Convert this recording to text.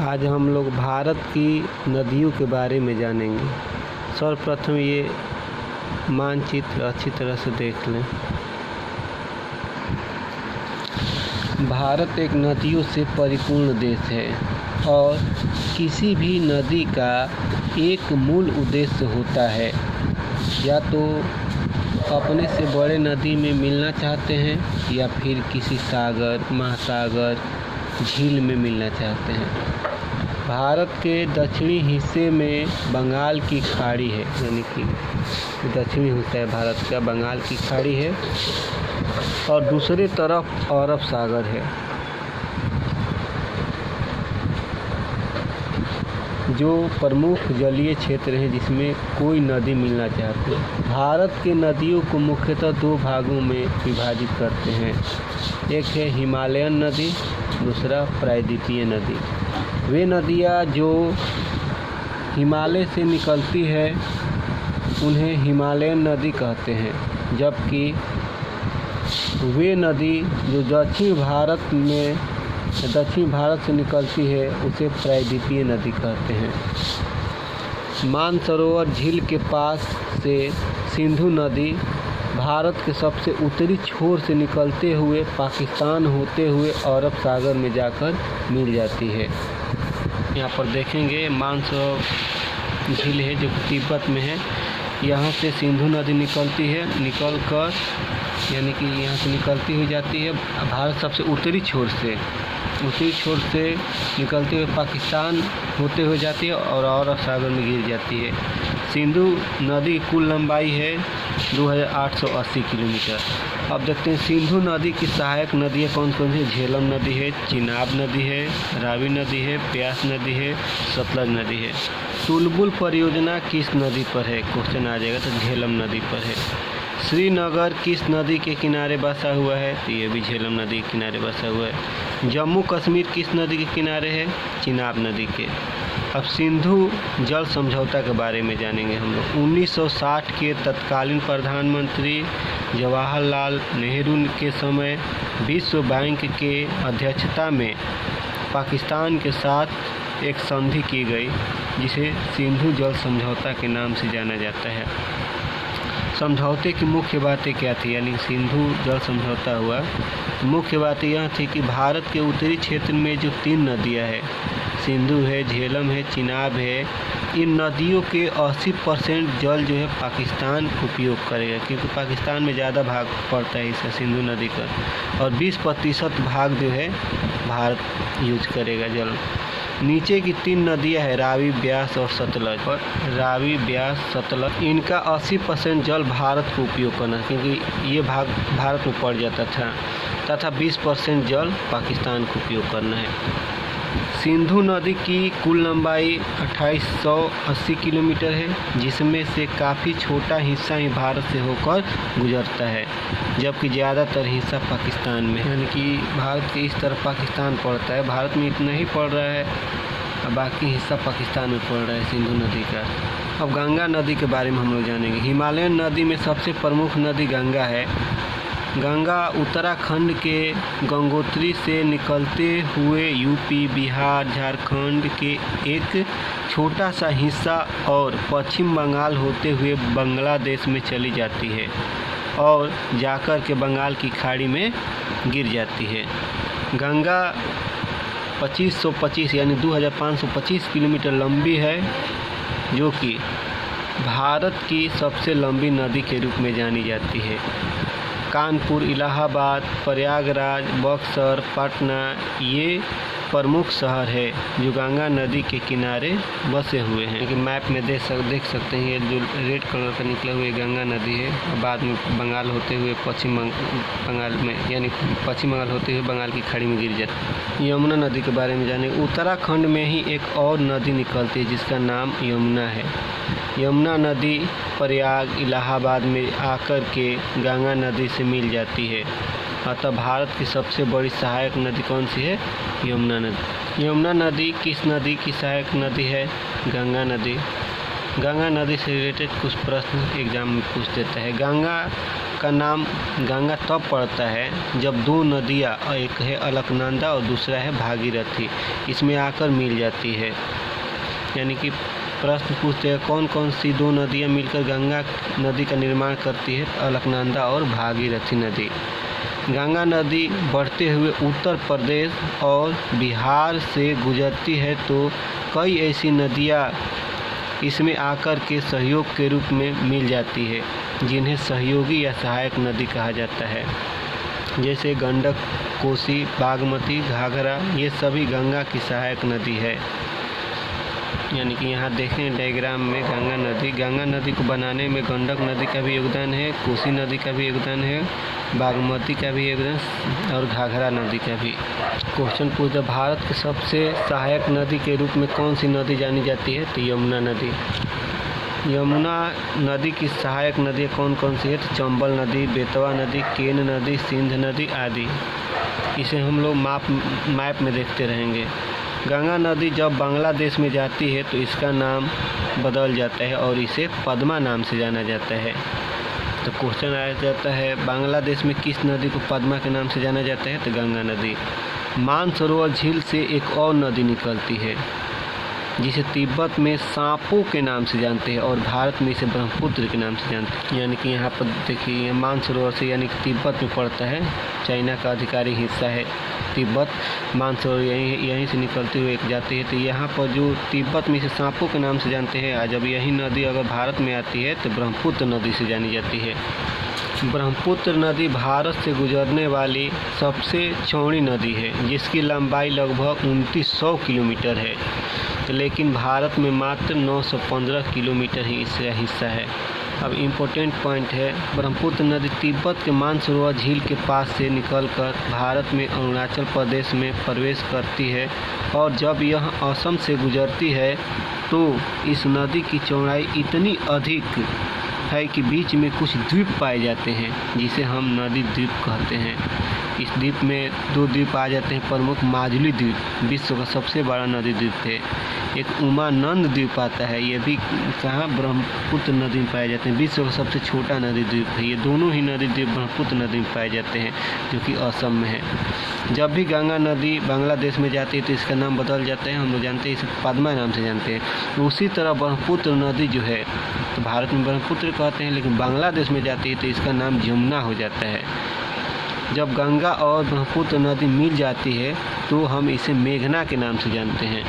आज हम लोग भारत की नदियों के बारे में जानेंगे। सर्वप्रथम ये मानचित्र अच्छी तरह से देख लें। भारत एक नदियों से परिपूर्ण देश है और किसी भी नदी का एक मूल उद्देश्य होता है, या तो अपने से बड़े नदी में मिलना चाहते हैं या फिर किसी सागर, महासागर, झील में मिलना चाहते हैं। भारत के दक्षिणी हिस्से में बंगाल की खाड़ी है, यानी कि दक्षिणी हिस्सा है भारत का बंगाल की खाड़ी है और दूसरे तरफ अरब सागर है, जो प्रमुख जलीय क्षेत्र है जिसमें कोई नदी मिलना चाहती है। भारत के नदियों को मुख्यतः दो भागों में विभाजित करते हैं। एक है हिमालयन नदी, दूसरा प्रायद्वीपीय नदी। वे नदियाँ जो हिमालय से निकलती है उन्हें हिमालयन नदी कहते हैं, जबकि वे नदी जो दक्षिण भारत से निकलती है उसे प्रायद्वीपीय नदी कहते हैं। मानसरोवर झील के पास से सिंधु नदी भारत के सबसे उत्तरी छोर से निकलते हुए पाकिस्तान होते हुए अरब सागर में जाकर मिल जाती है। यहाँ पर देखेंगे मानसरोवर झील है जो तिब्बत में है। यहाँ से सिंधु नदी निकलती है, यानी कि यहाँ से निकलती हुई जाती है भारत सबसे उत्तरी छोर से निकलते हुए पाकिस्तान होते हुए जाती है और अरब सागर में गिर जाती है। सिंधु नदी की कुल लंबाई है 2880 किलोमीटर। अब देखते हैं सिंधु नदी की सहायक नदियाँ कौन कौन सी। झेलम नदी है, चिनाब नदी है, रावी नदी है, ब्यास नदी है, सतलज नदी है। तुलबुल परियोजना किस नदी पर है, क्वेश्चन आ जाएगा तो झेलम नदी पर है। श्रीनगर किस नदी के किनारे बसा हुआ है, तो ये भी झेलम नदी के किनारे बसा हुआ है। जम्मू कश्मीर किस नदी के किनारे है, चिनाब नदी के। अब सिंधु जल समझौता के बारे में जानेंगे हम लोग। 1960 के तत्कालीन प्रधानमंत्री जवाहरलाल नेहरू के समय विश्व बैंक के अध्यक्षता में पाकिस्तान के साथ एक संधि की गई, जिसे सिंधु जल समझौता के नाम से जाना जाता है। समझौते की मुख्य बातें क्या थी, यानी सिंधु जल समझौता हुआ, मुख्य बातें यह थी कि भारत के उत्तरी क्षेत्र में जो 3 नदियां हैं, सिंधु है, झेलम है, चिनाब है, इन नदियों के 80% जल जो है पाकिस्तान उपयोग करेगा, क्योंकि पाकिस्तान में ज़्यादा भाग पड़ता है इसका सिंधु नदी का, और 20% भाग जो है भारत यूज करेगा जल। नीचे की 3 नदियां हैं रावी, ब्यास और सतलज, और रावी, ब्यास, सतलज, इनका 80% जल भारत को उपयोग करना, क्योंकि ये भाग भारत में पड़ जाता था, तथा 20% जल पाकिस्तान को उपयोग करना है। सिंधु नदी की कुल लंबाई 2880 किलोमीटर है, जिसमें से काफ़ी छोटा हिस्सा ही भारत से होकर गुजरता है, जबकि ज़्यादातर हिस्सा पाकिस्तान में, यानी कि भारत के इस तरफ पाकिस्तान पड़ता है, भारत में इतना ही पड़ रहा है, बाकी हिस्सा पाकिस्तान में पड़ रहा है सिंधु नदी का। अब गंगा नदी के बारे में हम लोग जानेंगे। हिमालयन नदी में सबसे प्रमुख नदी गंगा है। गंगा उत्तराखंड के गंगोत्री से निकलते हुए यूपी, बिहार, झारखंड के एक छोटा सा हिस्सा और पश्चिम बंगाल होते हुए बांग्लादेश में चली जाती है और जाकर के बंगाल की खाड़ी में गिर जाती है। गंगा 2525 यानी 2525 किलोमीटर लंबी है, जो कि भारत की सबसे लंबी नदी के रूप में जानी जाती है। कानपुर, इलाहाबाद, प्रयागराज, बक्सर, पटना ये प्रमुख शहर है जो गंगा नदी के किनारे बसे हुए हैं। कि मैप में देख सकते हैं, ये जो रेड कलर का निकला हुआ गंगा नदी है, बाद में बंगाल होते हुए पश्चिम बंगाल में, यानी पश्चिम बंगाल होते हुए बंगाल की खाड़ी में गिर जाती है। यमुना नदी के बारे में जाने। उत्तराखंड में ही एक और नदी निकलती है जिसका नाम यमुना है। यमुना नदी प्रयाग, इलाहाबाद में आकर के गंगा नदी से मिल जाती है, अतः भारत की सबसे बड़ी सहायक नदी कौन सी है, यमुना नदी। यमुना नदी किस नदी की सहायक नदी है, गंगा नदी। गंगा नदी से रिलेटेड कुछ प्रश्न एग्जाम में पूछ देता है। गंगा का नाम गंगा तब पड़ता है जब दो नदियाँ, एक है अलकनंदा और दूसरा है भागीरथी, इसमें आकर मिल जाती है। यानी कि प्रश्न पूछते हैं कौन कौन सी दो नदियाँ मिलकर गंगा नदी का निर्माण करती है, अलकनंदा और भागीरथी नदी। गंगा नदी बढ़ते हुए उत्तर प्रदेश और बिहार से गुजरती है, तो कई ऐसी नदियाँ इसमें आकर के सहयोग के रूप में मिल जाती है, जिन्हें सहयोगी या सहायक नदी कहा जाता है। जैसे गंडक, कोसी, बागमती, घाघरा, ये सभी गंगा की सहायक नदी है। यानी कि यहाँ देखें डायग्राम में गंगा नदी को बनाने में गंडक नदी का भी योगदान है, कोसी नदी का भी योगदान है, बागमती का भी योगदान और घाघरा नदी का भी। क्वेश्चन पूछा भारत की सबसे सहायक नदी के रूप में कौन सी नदी जानी जाती है, तो यमुना नदी। यमुना नदी की सहायक नदी कौन कौन सी है, तो चंबल नदी, बेतवा नदी, केन नदी, सिंध नदी आदि। इसे हम लोग मैप में देखते रहेंगे। गंगा नदी जब बांग्लादेश में जाती है तो इसका नाम बदल जाता है और इसे पद्मा नाम से जाना जाता है। तो क्वेश्चन आ जाता है बांग्लादेश में किस नदी को पद्मा के नाम से जाना जाता है, तो गंगा नदी। मानसरोवर झील से एक और नदी निकलती है जिसे तिब्बत में सांपो के नाम से जानते हैं और भारत में इसे ब्रह्मपुत्र के नाम से जानते हैं। यानी कि यहाँ पर देखिए मानसरोवर से यानी कि तिब्बत में पड़ता है, चाइना का अधिकारी हिस्सा है तिब्बत। मानसरोवर यहीं से निकलती हुई एक जाती है। तो यहाँ पर जो तिब्बत में इसे सांपो के नाम से जानते हैं, जब यही नदी अगर भारत में आती है तो ब्रह्मपुत्र नदी से जानी जाती है। ब्रह्मपुत्र नदी भारत से गुजरने वाली सबसे चौड़ी नदी है, जिसकी लंबाई लगभग 2900 किलोमीटर है, लेकिन भारत में मात्र 915 किलोमीटर ही इसका हिस्सा है। अब इम्पोर्टेंट पॉइंट है, ब्रह्मपुत्र नदी तिब्बत के मानसरोवर झील के पास से निकलकर भारत में अरुणाचल प्रदेश में प्रवेश करती है और जब यह असम से गुजरती है तो इस नदी की चौड़ाई इतनी अधिक है कि बीच में कुछ द्वीप पाए जाते हैं, जिसे हम नदी द्वीप कहते हैं। इस द्वीप में दो द्वीप आ जाते हैं प्रमुख। माजुली द्वीप विश्व का सबसे बड़ा नदी द्वीप है। एक उमानंद द्वीप आता है, ये भी कहाँ ब्रह्मपुत्र नदी में पाए जाते हैं। विश्व का सबसे छोटा नदी द्वीप है। ये दोनों ही नदी द्वीप ब्रह्मपुत्र नदी में पाए जाते हैं, जो कि असम में है। जब भी गंगा नदी बांग्लादेश में जाती है तो इसका नाम बदल जाता है, हम लोग जानते हैं इसे पद्मा नाम से जानते हैं। उसी तरह ब्रह्मपुत्र नदी जो है, तो भारत में ब्रह्मपुत्र कहते हैं, लेकिन बांग्लादेश में जाती है तो इसका नाम जमुना हो जाता है। जब गंगा और ब्रह्मपुत्र नदी मिल जाती है तो हम इसे मेघना के नाम से जानते हैं।